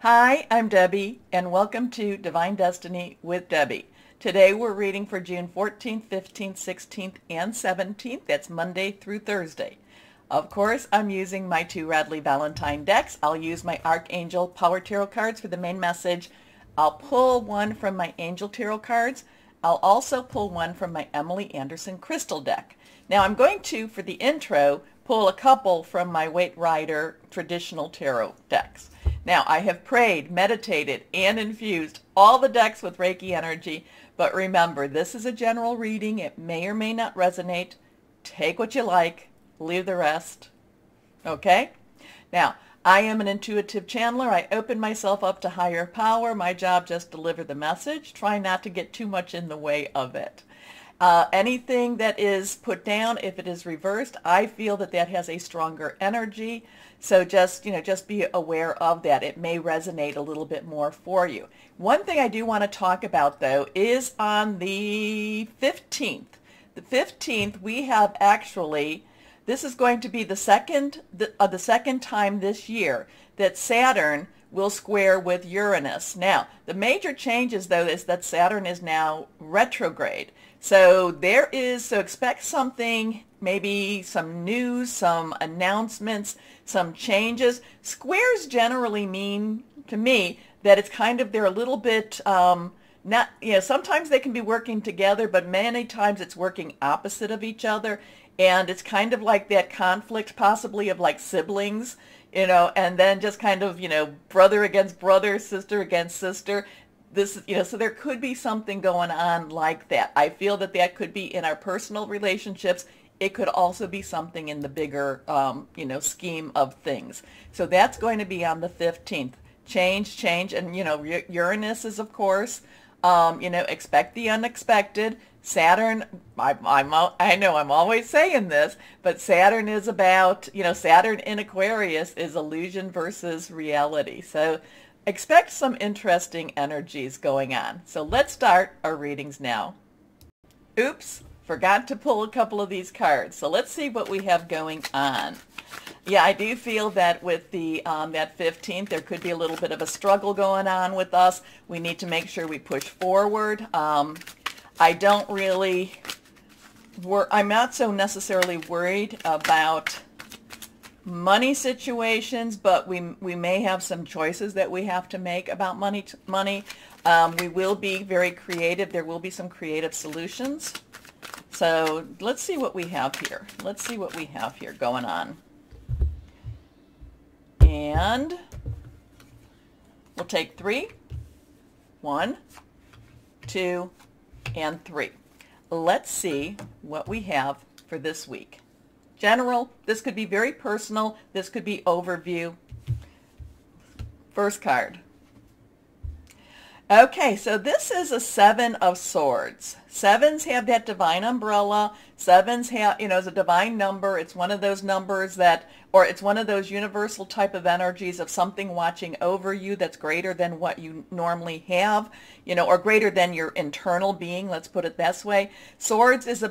Hi, I'm Debbie, and welcome to Divine Destiny with Debbie. Today we're reading for June 14th, 15th, 16th, and 17th. That's Monday through Thursday. Of course, I'm using my two Radley Valentine decks. I'll use my Archangel Power Tarot cards for the main message. I'll pull one from my Angel Tarot cards. I'll also pull one from my Emily Anderson Crystal deck. Now I'm going to, for the intro, pull a couple from my Waite Rider traditional tarot decks. Now, I have prayed, meditated, and infused all the decks with Reiki energy, but remember, this is a general reading. It may or may not resonate. Take what you like, leave the rest. Okay? Now, I am an intuitive channeler. I open myself up to higher power. My job just deliver the message. Try not to get too much in the way of it. Anything that is put down, if it is reversed, I feel that that has a stronger energy. So just be aware of that. It may resonate a little bit more for you. One thing I do want to talk about, though, is on the 15th. The 15th, we have actually, this is going to be the second time this year that Saturn will square with Uranus. Now, the major changes, though, is that Saturn is now retrograde. So expect something, maybe some news, some announcements, some changes. Squares generally mean, to me, that it's kind of, they're a little bit, sometimes they can be working together, but many times it's working opposite of each other. And it's kind of like that conflict, possibly of like siblings, and then just kind of, brother against brother, sister against sister. So there could be something going on like that. I feel that that could be in our personal relationships. It could also be something in the bigger, scheme of things. So that's going to be on the 15th. Change, and, Uranus is, of course, expect the unexpected. Saturn, I know I'm always saying this, but Saturn is about, Saturn in Aquarius is illusion versus reality. So expect some interesting energies going on. So let's start our readings now. Oops, forgot to pull a couple of these cards. So let's see what we have going on. Yeah, I do feel that with the that 15th, there could be a little bit of a struggle going on with us. We need to make sure we push forward. I'm not so necessarily worried about money situations, but we may have some choices that we have to make about money. We will be very creative. There will be some creative solutions. So let's see what we have here. Let's see what we have here going on. And we'll take 3. 1, 2, and 3. Let's see what we have for this week. General, this could be very personal. This could be overview. First card. Okay, so this is a 7 of Swords. 7s have that divine umbrella. 7s have, is a divine number. It's one of those numbers it's one of those universal type of energies of something watching over you that's greater than what you normally have, or greater than your internal being, let's put it this way. Swords is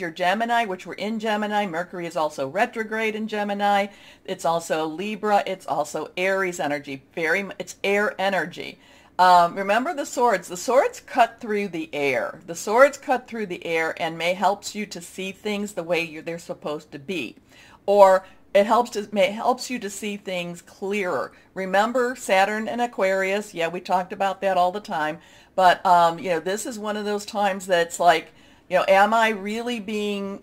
your Gemini, which we're in Gemini. Mercury is also retrograde in Gemini. It's also Libra. It's also Aries energy. It's air energy. Remember the swords. The swords cut through the air. The swords cut through the air and helps you to see things the way they're supposed to be. Or it helps you to see things clearer. Remember Saturn and Aquarius. Yeah, we talked about that all the time. But, this is one of those times that's like, am I really being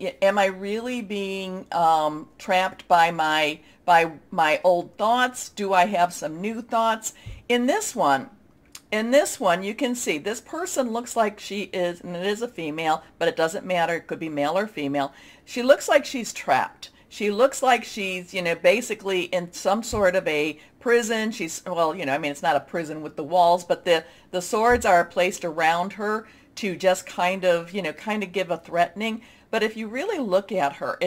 trapped by my old thoughts? Do I have some new thoughts? In this one, you can see this person looks like she is, and it is a female, but it doesn't matter. It could be male or female. She looks like she's trapped. She looks like she's, basically in some sort of a prison. It's not a prison with the walls, but the swords are placed around her to just kind of give a threatening. But if you really look at her,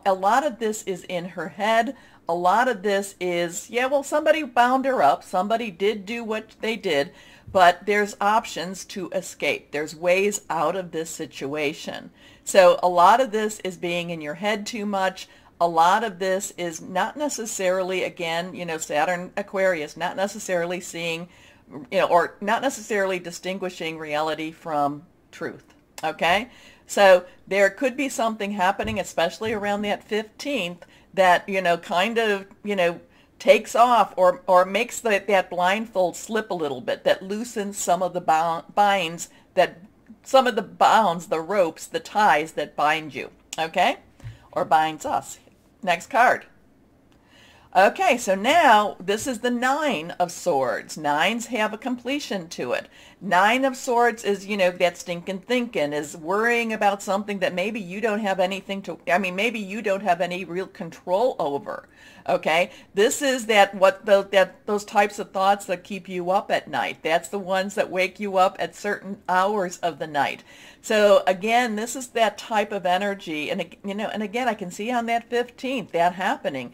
a lot of this is in her head. A lot of this is, somebody bound her up. Somebody did do what they did. But there's options to escape. There's ways out of this situation. So a lot of this is being in your head too much. a lot of this is not necessarily, again, Saturn Aquarius, not necessarily seeing, or not necessarily distinguishing reality from truth. Okay? So there could be something happening, especially around that 15th, that, kind of, takes off or makes that blindfold slip a little bit, that loosens some of the binds, some of the bounds, the ropes, the ties that bind you, okay? Or binds us. Next card. Okay, so now this is the Nine of Swords. Nines have a completion to it. Nine of Swords is, that stinking thinking, is worrying about something that maybe you don't have maybe you don't have any real control over. Okay, this is those types of thoughts that keep you up at night. That's the ones that wake you up at certain hours of the night. So again, this is that type of energy, and and again, I can see on that 15th that happening.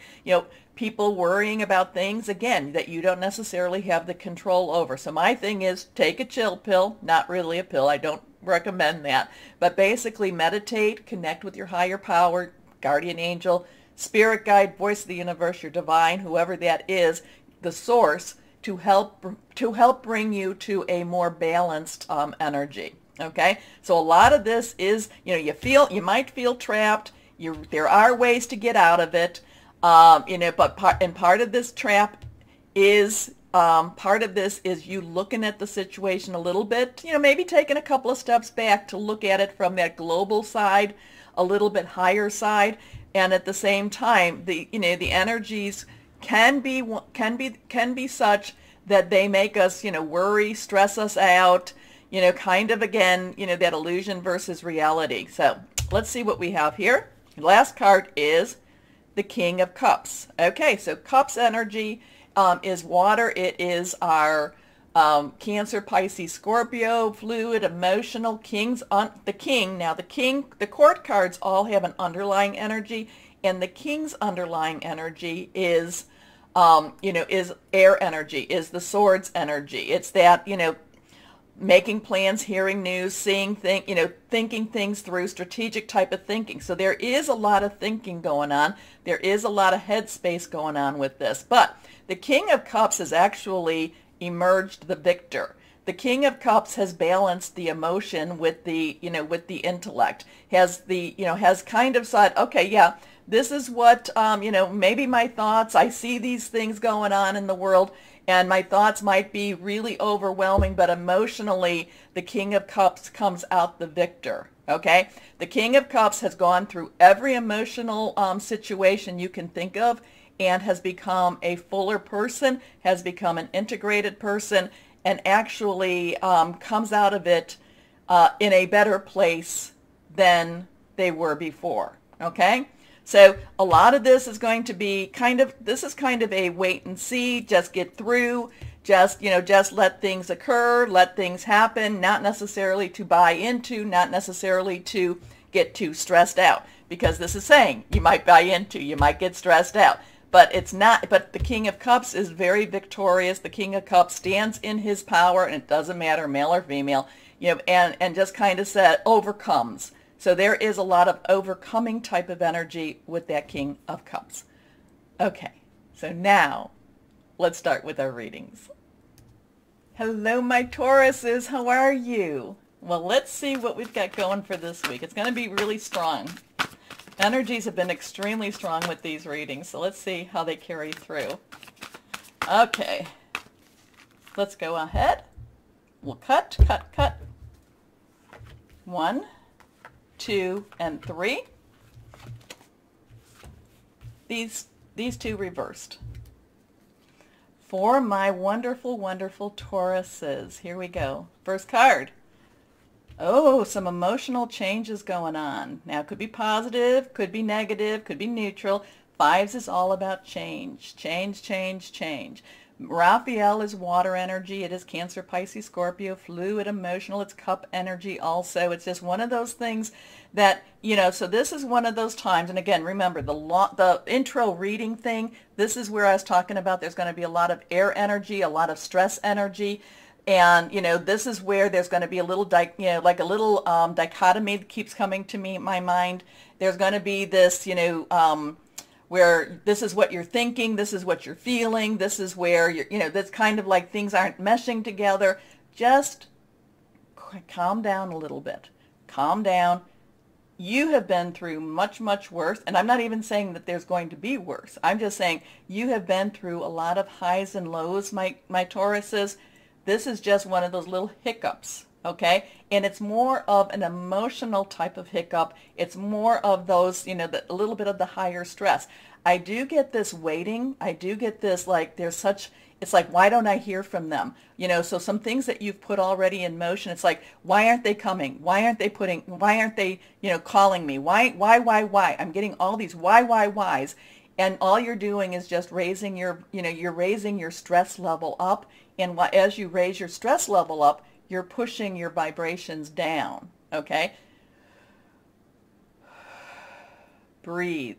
People worrying about things, again, that you don't necessarily have the control over. So my thing is, take a chill pill, not really a pill, I don't recommend that, but basically meditate, connect with your higher power, guardian angel, spirit guide, voice of the universe, your divine, whoever that is, the source, to help bring you to a more balanced energy. Okay, so a lot of this is, you might feel trapped. There are ways to get out of it. But part of this trap is, part of this is you looking at the situation a little bit, maybe taking a couple of steps back to look at it from that global side, a little bit higher side, and at the same time, the energies can be such that they make us, worry, stress us out, kind of, again, that illusion versus reality. So let's see what we have here. The last card is the King of Cups. Okay, so Cups energy is water. It is our Cancer, Pisces, Scorpio, fluid, emotional, the King. Now the court cards all have an underlying energy, and the King's underlying energy is, is air energy, is the Swords energy. It's that, making plans, hearing news, seeing things, thinking things through, strategic type of thinking. So there is a lot of thinking going on. There is a lot of headspace going on with this. But the King of Cups has actually emerged the victor. The King of Cups has balanced the emotion with the, with the intellect. Has kind of said, okay, yeah, this is what, maybe my thoughts, I see these things going on in the world, and my thoughts might be really overwhelming, but emotionally, the King of Cups comes out the victor, okay? The King of Cups has gone through every emotional situation you can think of and has become a fuller person, has become an integrated person, and actually comes out of it in a better place than they were before, okay? So a lot of this is going to be kind of a wait and see, just get through, just let things occur, let things happen, not necessarily to buy into, not necessarily to get too stressed out, because this is saying you might buy into, you might get stressed out, but it's not, but the King of Cups is very victorious. The King of Cups stands in his power, and it doesn't matter male or female, and just kind of said overcomes. So there is a lot of overcoming type of energy with that King of Cups. Okay, so now let's start with our readings. Hello, my Tauruses. How are you? Well, let's see what we've got going for this week. It's going to be really strong. Energies have been extremely strong with these readings, so let's see how they carry through. Okay, let's go ahead. We'll cut. 1, 2, and 3. These two reversed. For my wonderful, wonderful Tauruses. Here we go. First card. Oh, some emotional changes going on. Now, it could be positive, could be negative, could be neutral. Fives is all about change. Change. Raphael is water energy. It is Cancer, Pisces, Scorpio, fluid, emotional. It's cup energy also. It's just one of those things that, so this is one of those times. And again, remember the intro reading thing. This is where I was talking about there's going to be a lot of air energy, a lot of stress energy. And, this is where there's going to be a little, like a little dichotomy that keeps coming to my mind. There's going to be this, where this is what you're thinking, this is what you're feeling, this is where that's kind of like things aren't meshing together. Just calm down a little bit. Calm down. You have been through much, much worse, and I'm not even saying that there's going to be worse. I'm just saying you have been through a lot of highs and lows, my Tauruses. This is just one of those little hiccups, okay? And it's more of an emotional type of hiccup. It's more of those, a little bit of the higher stress. I do get this waiting. I do get this, like, it's like, why don't I hear from them? So some things that you've put already in motion, it's like, why aren't they coming? Why aren't they calling me? Why? I'm getting all these whys. And all you're doing is just raising you're raising your stress level up. And as you raise your stress level up, you're pushing your vibrations down, okay? Breathe.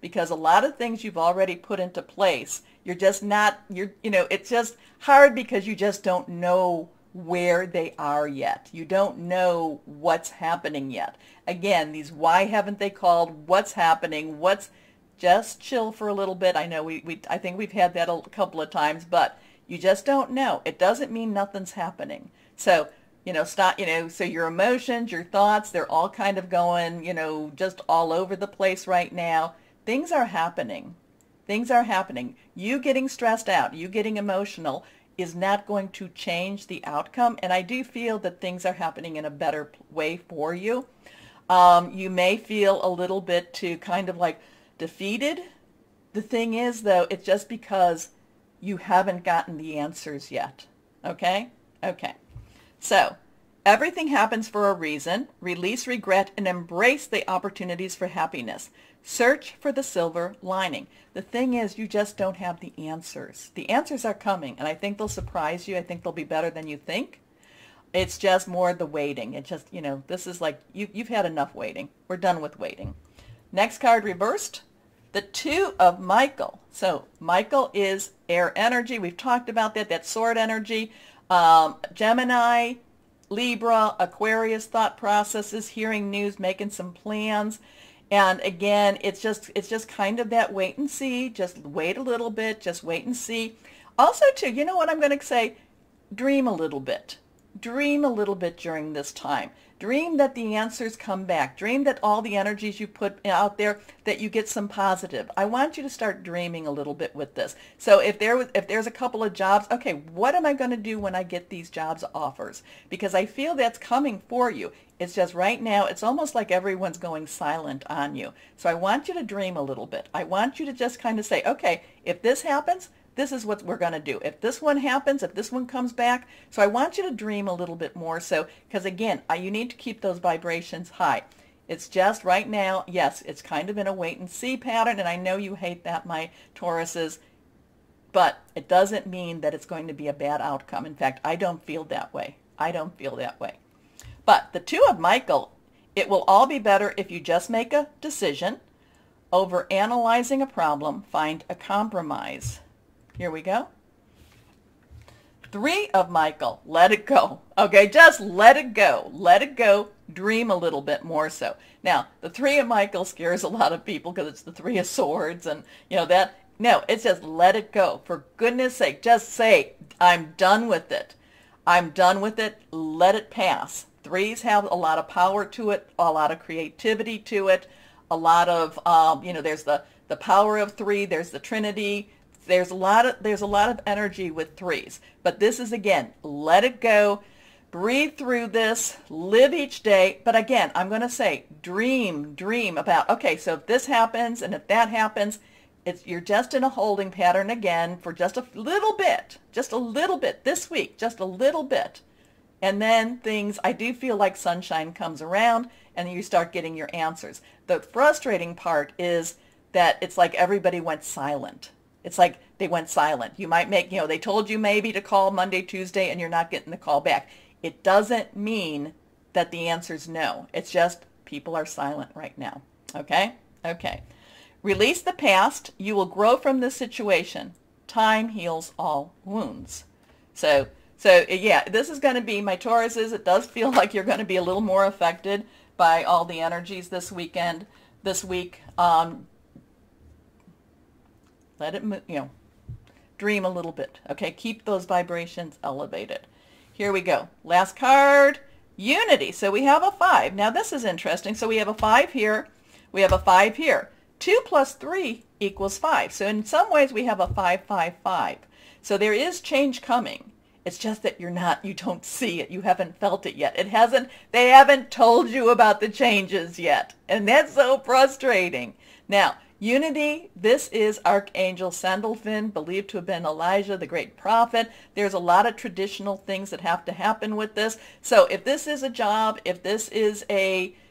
Because a lot of things you've already put into place, you're just not, it's just hard because you just don't know where they are yet. You don't know what's happening yet. Again, these why haven't they called, what's happening, just chill for a little bit. I know I think we've had that a couple of times, but you just don't know. It doesn't mean nothing's happening. So, stop, so your emotions, your thoughts, they're all kind of going, just all over the place right now. Things are happening. Things are happening. You getting stressed out, you getting emotional is not going to change the outcome. And I do feel that things are happening in a better way for you. You may feel a little bit too kind of like defeated. The thing is, though, it's just because you haven't gotten the answers yet. Okay? Okay. So, everything happens for a reason. Release regret and embrace the opportunities for happiness. Search for the silver lining. The thing is, you just don't have the answers. The answers are coming, and I think they'll surprise you. I think they'll be better than you think. It's just more the waiting. It just, this is like, you've had enough waiting. We're done with waiting. Next card reversed. The Two of Michael. So Michael is air energy. We've talked about that. That's sword energy. Gemini, Libra, Aquarius thought processes, hearing news, making some plans. And again, it's just kind of that wait and see. Just wait a little bit. Just wait and see. Also, too, you know what I'm going to say? Dream a little bit. Dream a little bit during this time. Dream that the answers come back. Dream that all the energies you put out there, that you get some positive. I want you to start dreaming a little bit with this. So if there's a couple of jobs, okay, what am I going to do when I get these jobs offers? Because I feel that's coming for you. It's just right now, it's almost like everyone's going silent on you. So I want you to dream a little bit. I want you to just kind of say, okay, if this happens, this is what we're going to do. If this one happens, if this one comes back. So I want you to dream a little bit more. So, because again, you need to keep those vibrations high. It's just right now, yes, it's kind of in a wait and see pattern. And I know you hate that, my Tauruses, but it doesn't mean that it's going to be a bad outcome. In fact, I don't feel that way. I don't feel that way. But the Two of Michael, it will all be better if you just make a decision. Over analyzing a problem, find a compromise. Here we go. Three of Michael, let it go. Okay, just let it go. Let it go. Dream a little bit more so. Now, the Three of Michael scares a lot of people because it's the Three of Swords and, that. No, it's just let it go. For goodness sake, just say, I'm done with it. I'm done with it. Let it pass. Threes have a lot of power to it, a lot of creativity to it, a lot of, there's the power of three, there's the Trinity. There's a lot of energy with threes. But this is, again, let it go. Breathe through this. Live each day. But again, I'm going to say dream about, okay, so if this happens and if that happens, you're just in a holding pattern again for just a little bit this week, just a little bit. And then things, I do feel like sunshine comes around and you start getting your answers. The frustrating part is that it's like everybody went silent. It's like they went silent. You might make, they told you maybe to call Monday, Tuesday, and you're not getting the call back. It doesn't mean that the answer's no. It's just people are silent right now. Okay? Okay. Release the past. You will grow from this situation. Time heals all wounds. So yeah, this is going to be, my Tauruses, it does feel like you're going to be a little more affected by all the energies this week. Let it, dream a little bit. Okay, keep those vibrations elevated. Here we go. Last card, unity. So we have a 5. Now this is interesting. So we have a 5 here. We have a 5 here. 2 plus 3 equals 5. So in some ways we have a 5, 5, 5. So there is change coming. It's just that you don't see it. You haven't felt it yet. They haven't told you about the changes yet. And that's so frustrating. Now, unity, this is Archangel Sandalphon, believed to have been Elijah, the great prophet. There's a lot of traditional things that have to happen with this. So if this is a job, if this is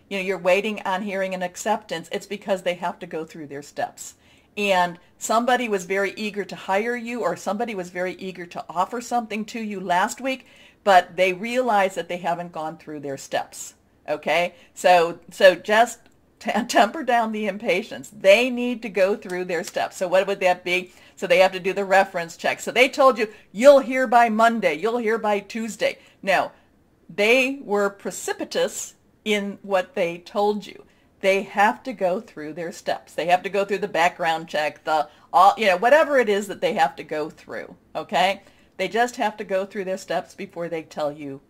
you're waiting on hearing an acceptance, it's because they have to go through their steps. And somebody was very eager to hire you, or somebody was very eager to offer something to you last week, but they realize that they haven't gone through their steps. Okay? So just temper down the impatience. They need to go through their steps. So what would that be? So they have to do the reference check. So they told you, you'll hear by Monday, you'll hear by Tuesday. No, they were precipitous in what they told you. They have to go through their steps. They have to go through the background check, whatever it is that they have to go through, okay? They just have to go through their steps before they tell you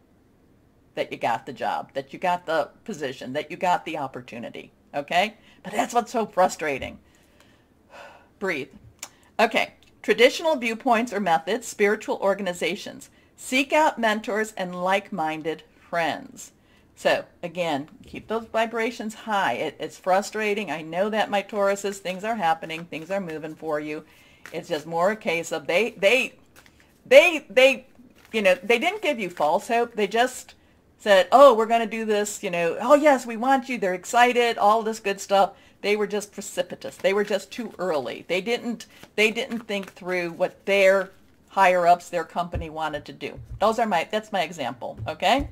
that you got the job, that you got the position, that you got the opportunity, okay? But that's what's so frustrating. Breathe. Okay, traditional viewpoints or methods, spiritual organizations. Seek out mentors and like-minded friends. So, again, keep those vibrations high. It's frustrating. I know that, my Tauruses. Things are happening. Things are moving for you. It's just more a case of they didn't give you false hope. They just said, oh, we're going to do this, oh, yes, we want you. They're excited, all this good stuff. They were just precipitous. They were just too early. They didn't think through what their higher-ups, their company wanted to do. That's my example, okay?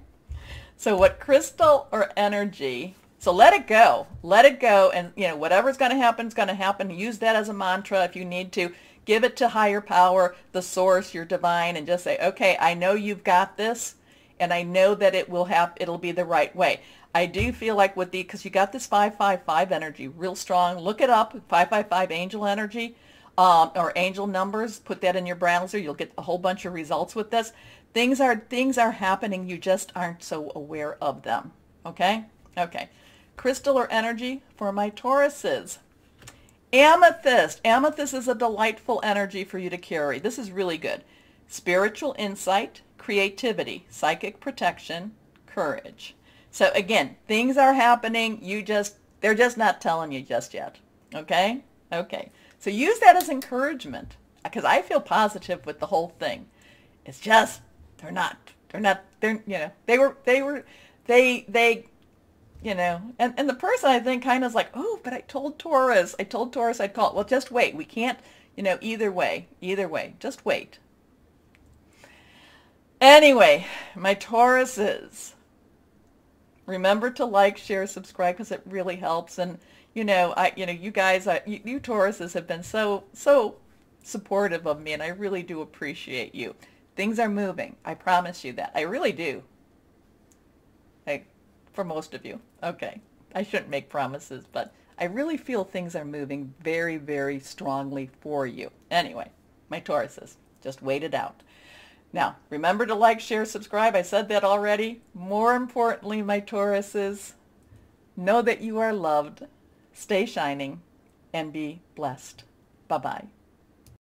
So what crystal or energy, so let it go, and whatever's going to happen is going to happen. Use that as a mantra if you need to. Give it to higher power, the source, your divine, and just say, okay, I know you've got this, and I know that it'll be the right way. I do feel like because you got this 555 energy real strong. Look it up, 555 angel energy, or angel numbers. Put that in your browser. You'll get a whole bunch of results with this. Things are happening. You just aren't so aware of them. Okay? Okay. Crystal or energy for my Tauruses. Amethyst. Amethyst is a delightful energy for you to carry. This is really good. Spiritual insight, creativity, psychic protection, courage. So again, things are happening. They're just not telling you just yet. Okay? Okay. So use that as encouragement, because I feel positive with the whole thing. It's just they and the person, I think, kind of is like, oh, but I told Taurus I'd call it. Well, just wait. We can't, either way, just wait. Anyway, my Tauruses, remember to like, share, subscribe, because it really helps. And, you guys, you Tauruses have been so supportive of me, and I really do appreciate you. Things are moving. I promise you that. I really do. For most of you. Okay. I shouldn't make promises, but I really feel things are moving very, very strongly for you. Anyway, my Tauruses, just wait it out. Now, remember to like, share, subscribe. I said that already. More importantly, my Tauruses, know that you are loved. Stay shining and be blessed. Bye-bye.